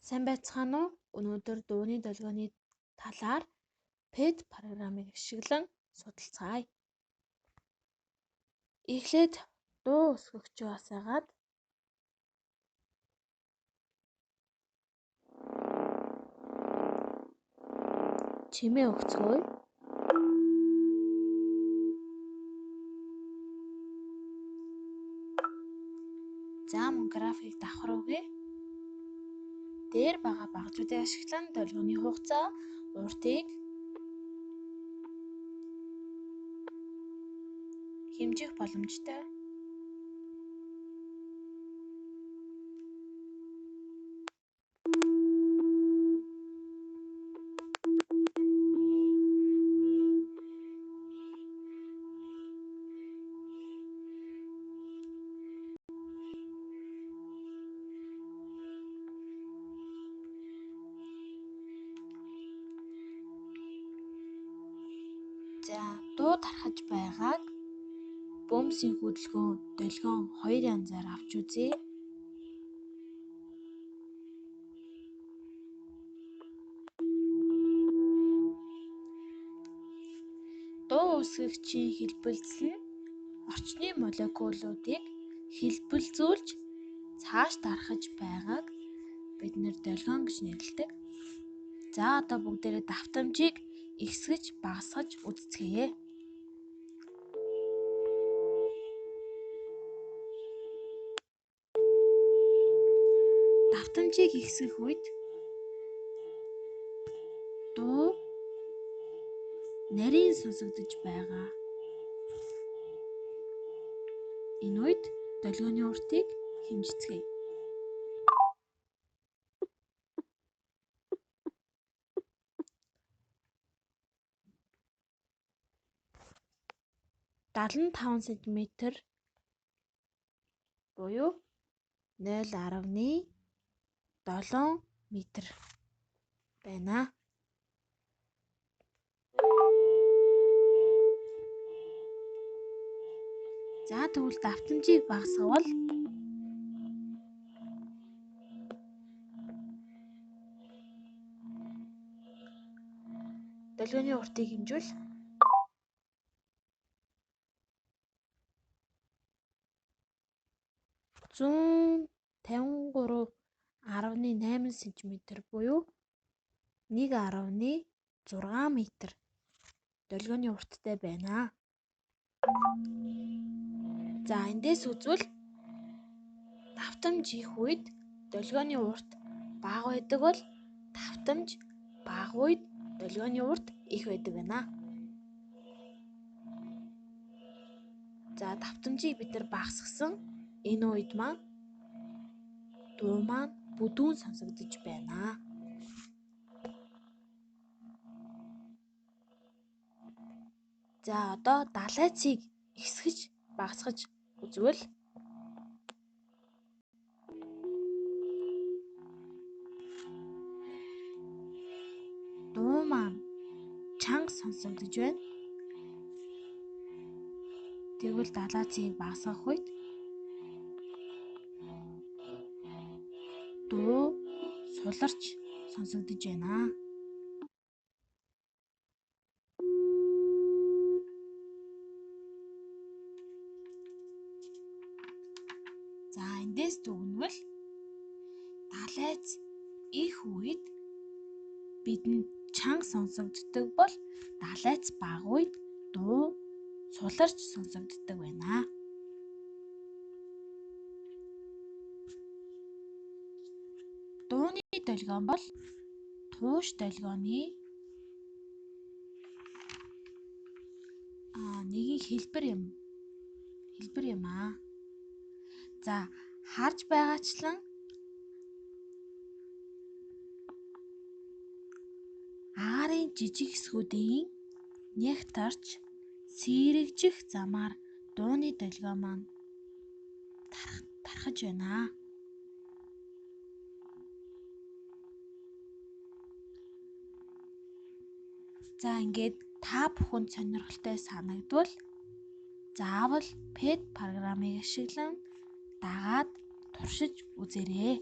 Сайн байцгаана уу? Өнөөдөр дууны долгионы талаар PET программыг ашиглан судалцгаая. Эхлээд дуу өсгөгчөө асаагаад чимээ өгцгөөе. За мөн график давхар өгье. Дээр байгаа багжуудыг ашиглан долгионы хугацаа, уртыг хэмжих боломжтой. За дуу тархаж байгааг бөмбөсийн хөдөлгөөн, долгион хоёр янзаар авч үзье. Дуу өсгөгчийн хэлбэлзэл нь орчны молекулуудыг хэлбэлзүүлж цааш тархаж байгааг бид долгион гэж нэрлэдэг. За одоо бүгдээрээ давтамжийг ихсгэж багасгаж үздэцгээе. Давтамжийг ихсгэх үед дуу нарийн сонсогдож байгаа. Энэ үед долгионы уртыг хэмжицгээе. (75 см) буюу 0.7 м байна. За тэгвэл давтамжийг багасгавал долгионы уртыг хэмжүүл 153.8 см буюу 1.6 м долгионы урттай байна. За эндээс үзвэл давтамж их үед долгионы урт бага байдаг бол давтамж бага үед долгионы урт их байдаг байна. За давтамжийг бид багасгасан энэ үед маань дуу маань бүдүүн сонсогдож байна. За одоо далайцыг ихсгэж багасгаж үзвэл дуу маань чанга сонсогдож байна. Тэгвэл далайцыг багасгах үед дуу суларч сонсогдож байна. За эндээс дүгнвэл далайц их үед бидэнд чанга сонсогддог бол далайц бага үед дуу суларч сонсогддог байна. Дууны долгион бол тууш долгионы нэгэн хэлбэр юм аа. За харж байгаачлан агаарын жижиг хэсгүүдийн нягтарч сэрэгжих замаар дууны долгион маань тархаж байна. За ингээд та бүхэнд сонирхолтой санагдвал заавал PET программыг ашиглан дагаад туршиж үзээрэй.